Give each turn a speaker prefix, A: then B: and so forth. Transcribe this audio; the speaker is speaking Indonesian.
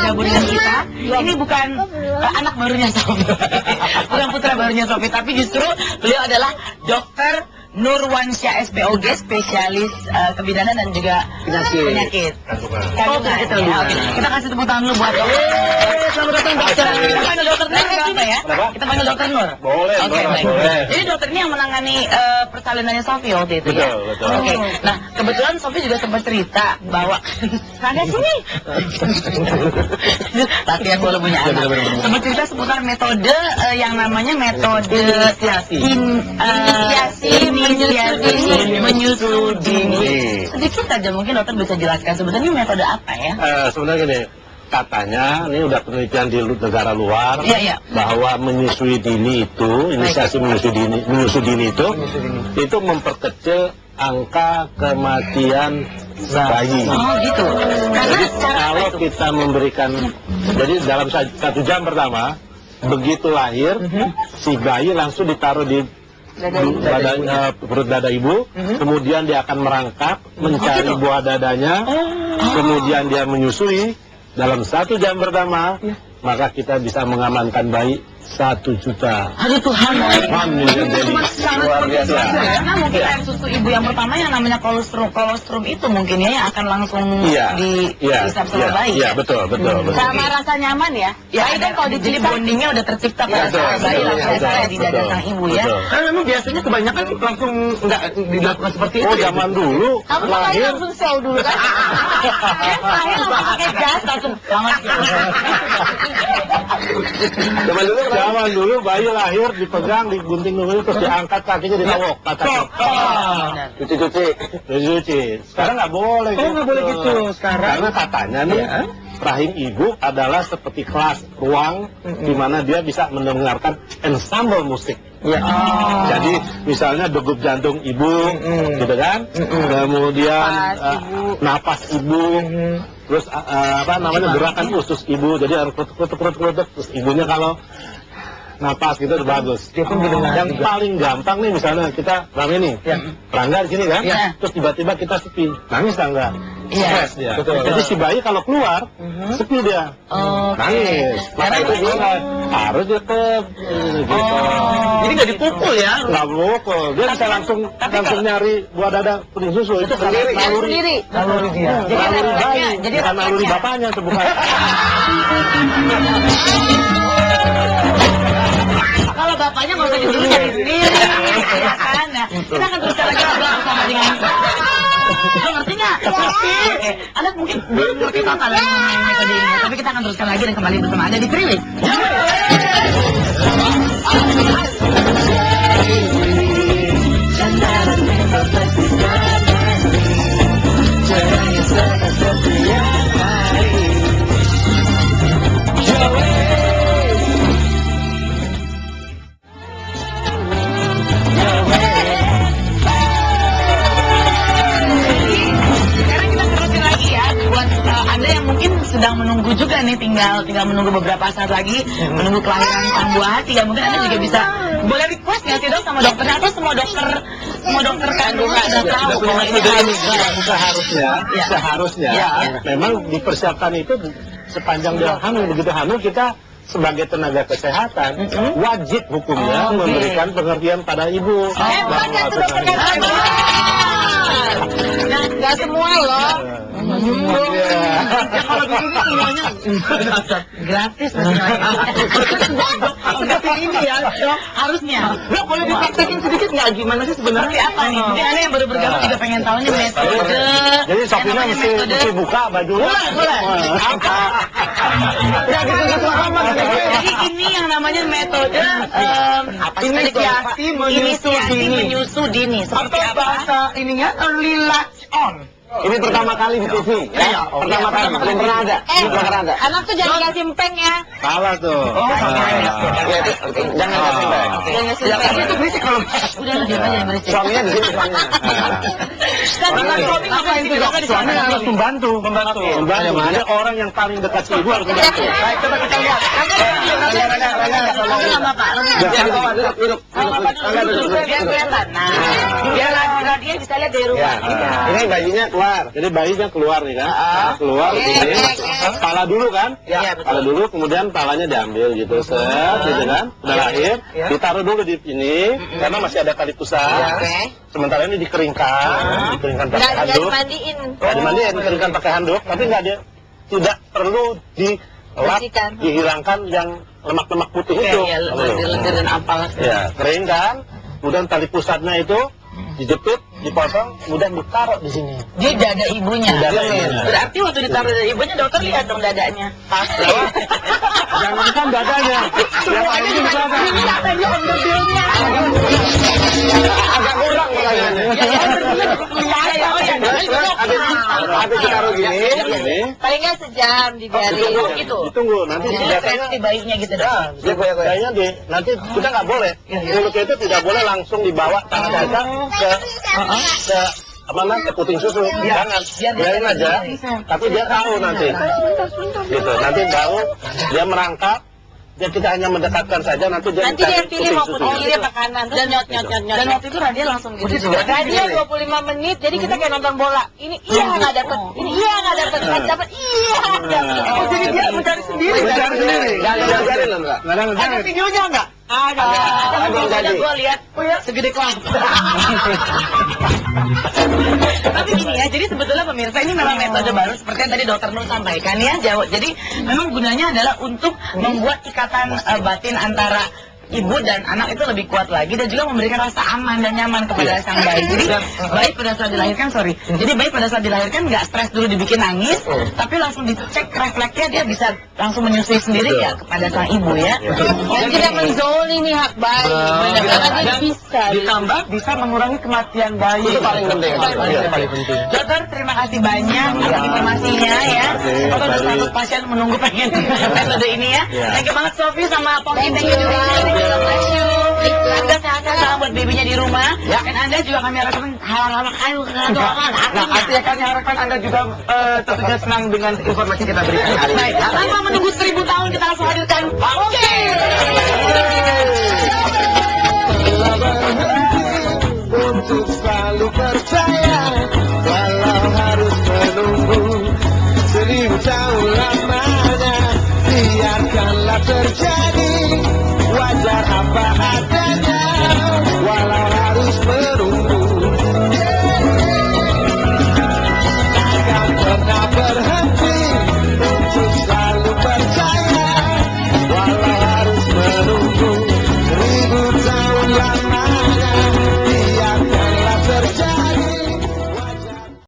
A: bergabung dengan kita. Ini bukan anak barunya Sofi, bukan putra barunya Sofi, tapi justru beliau adalah Dokter Nurwansyah SPOG, spesialis kebidanan dan juga penyakit. Kandungan. Kita kasih tepuk tangan dulu buat dokter. Selamat datang dokter. Kita panggil dokter Nur apa ya? Kita panggil dokter Nur.
B: Boleh.
A: Jadi dokter ini yang menangani persalinannya Sofi waktu itu ya?
B: Betul.
A: Oke. Nah, kebetulan Sofi juga sempat cerita bahwa ada sini. Latihan bola punya anak. Sempat cerita seputar metode yang namanya metode inisiasi menyusu dini. Sedikit aja mungkin dokter bisa jelaskan sebetulnya metode apa ya?
B: Sebenarnya gini, katanya ini udah penelitian di negara luar bahwa menyusui dini itu, inisiasi menyusu dini itu memperkecil angka kematian bayi.
A: Oh gitu.
B: Jadi kalau kita memberikan, jadi dalam 1 jam pertama begitu lahir, si bayi langsung ditaruh di perut dada ibu, kemudian dia akan merangkak mencari buah dadanya, kemudian dia menyusui dalam 1 jam pertama, maka kita bisa mengamankan bayi 1 juta.
A: Aduh Tuhan,
B: cuma
A: luar biasa. Karena mungkin air susu ibu yang pertama yang namanya kolostrum itu mungkin ya yang akan langsung dihisap sama bayi.
B: Iya, betul.
C: Sama rasa nyaman ya?
A: Ya, itu kalau jadi bondingnya udah tercipta pada saat bayi langsung di dada sang ibu ya.
D: Karena memang biasanya kebanyakan langsung nggak dilakukan seperti itu.
B: Oh, zaman dulu
C: kamu lahir langsung show dulu kan? Lahir langsung pakai gas langsung
B: Zaman dulu bayi lahir dipegang, digunting dulu, terus diangkat kakinya ditawok. Cuci. Sekarang nggak boleh.
D: Nggak boleh gitu sekarang.
B: Karena katanya nih, rahim ibu adalah seperti kelas ruang di mana dia bisa mendengarkan ensemble musik. Jadi misalnya degup jantung ibu, gitu kan? Kemudian napas ibu. Terus gerakan usus ibu, jadi harus kerutuk, terus ibunya kalau napas gitu udah bagus. Yang paling gampang nih misalnya kita rame nih, Rangga di sini kan, terus tiba-tiba kita sepi, nangis enggak? Stres dia. Jadi si bayi kalau keluar, sepi dia, nangis. Maka itu dia harus tetap gitu.
D: Jadi nggak dipukul ya?
B: Nggak pukul, dia bisa langsung nyari buah dada penuh susu itu
C: sendiri.
B: Naluri dia. Naluri bayi, bukan naluri bapaknya itu bukan.
A: Kalau bapaknya nggak usah disuruh cari sendiri, ya kan? Nah, kita akan teruskan lagi bersama dengan lo ngerti nggak? Anak mungkin belum ngerti total mengenai metode ini, tapi kita akan teruskan lagi dan kembali bersama Anda di Triwis. Sedang menunggu juga nih, tinggal menunggu beberapa saat lagi menunggu kelahiran sang buah hati ya. Mungkin Anda juga bisa boleh request nggak sih dok sama dokternya, atau semua dokter kandungan sudah tahu bahwa ini
B: seharusnya memang dipersiapkan itu sepanjang dia hamil. Begitu hamil kita sebagai tenaga kesehatan wajib hukumnya memberikan pengertian pada ibu.
C: Nggak semua loh.
D: Kalau di sini semuanya
A: gratis.
D: Tapi ini ya, harusnya. Lo boleh dipraktekin sedikit nggak gimana sih sebenarnya?
A: Apa nih? Mungkin Anda yang baru bergabung juga pengen tahu nih metode.
B: Jadi Sofinya mesti buka baju.
D: Boleh. Apa?
A: Jadi ini yang namanya metode
D: inisiasi
A: menyusu dini. Seperti
D: atau bahasa ininya early latch on.
B: Ini pertama kali di TV. Pertama kali, belum pernah ada.
C: Anak tuh jangan kasih empeng ya.
B: Salah tuh.
D: Jangan kasih empeng. Jangan itu berisik kalau.
A: Udah lebih aja yang berisik.
B: Suaminya di sini suaminya.
A: Tapi suami ngapain itu dok?
B: Suami harus membantu. Ada orang yang paling dekat si ibu harus membantu.
D: Baik, coba kita lihat.
A: Biar kelihatan. Nah, biar dia bisa lihat dari rumah.
B: Ini bayinya keluar keluar. Jadi bayinya keluar nih kan. Keluar begini. Kepala dulu kan?
D: Ya, betul.
B: Kepala dulu, kemudian palanya diambil gitu. Set, gitu kan. Udah lahir. Ditaruh dulu di sini, karena masih ada tali pusat. Sementara ini dikeringkan. Dikeringkan pakai
C: Nggak
B: handuk.
C: dimandiin.
B: Nggak dimandiin, dikeringkan pakai handuk. Tapi tidak perlu dilap, dihilangkan yang lemak-lemak putih itu.
A: Iya, lendir dan apalah.
B: Ya, kering kan. Kemudian tali pusatnya itu dijepit, dipotong, kemudian ditaruh di sini.
A: Di dada ibunya.
B: Di dada ibunya.
A: Berarti waktu ditaruh dada ibunya dokter lihat dong dadanya.
B: Jangankan dadanya, yang lain di sana.
C: Katanya underdealnya.
B: Agak kurang kayaknya. Habis ditaruh gini.
C: Paling nggak sejam dibiarin.
A: Ditunggu gitu.
B: Ditunggu, nanti biasanya
A: Reaksi bayinya gitu dong.
B: kayaknya nanti kita nggak boleh. Mulutnya itu tidak boleh langsung dibawa tangan kita ke ke puting susu. Jangan, biarin aja. Tapi dia tahu nanti. Gitu. Nanti baru dia merangkap. Ya kita hanya mendekatkan saja, nanti dia
C: yang pilih mau putih kiri apa kanan.
A: Dan nyot. Dan waktu itu Radia langsung gitu.
C: Radia 25 menit, jadi kita kayak nonton bola. Ini iya nggak dapet, ini iya nggak dapet, nggak dapet, iya dapet.
A: Oh, jadi dia mencari sendiri.
B: Mencari sendiri. Nggak diajarin loh, enggak?
A: Ada videonya nggak? Ada. Ada gue lihat. Oh ya, segede kelapa. Tapi gini ya, jadi sebetulnya pemirsa ini memang metode baru seperti yang tadi Dokter Nur sampaikan ya. Jadi memang gunanya adalah untuk membuat ikatan batin antara ibu dan anak itu lebih kuat lagi dan juga memberikan rasa aman dan nyaman kepada sang bayi. Jadi bayi pada saat dilahirkan, jadi bayi pada saat dilahirkan nggak stres dulu dibikin nangis, tapi langsung dicek refleksnya, dia bisa langsung menyusui sendiri ya kepada sang ibu ya.
C: Dan tidak menzolimi hak bayi. Karena dia bisa.
D: Ditambah bisa mengurangi kematian bayi.
B: Itu paling penting. Paling penting.
A: Dokter, terima kasih banyak atas informasinya ya. Kalau ada satu pasien menunggu pengen metode ini ya. Thank you banget Sofi sama Poki, thank you juga. Anda sehat-sehat, salam buat babynya di rumah. Dan Anda juga kami harapkan hal-hal kayu.
D: Nah, artinya kami harapkan Anda juga tentunya senang dengan informasi kita berikan hari ini.
A: Baik, tanpa menunggu 1000 tahun kita langsung hadirkan Oke.
E: Untuk selalu percaya walau harus menunggu 1000 tahun lamanya, biarkanlah terjadi, wajar apa adanya walau harus menunggu.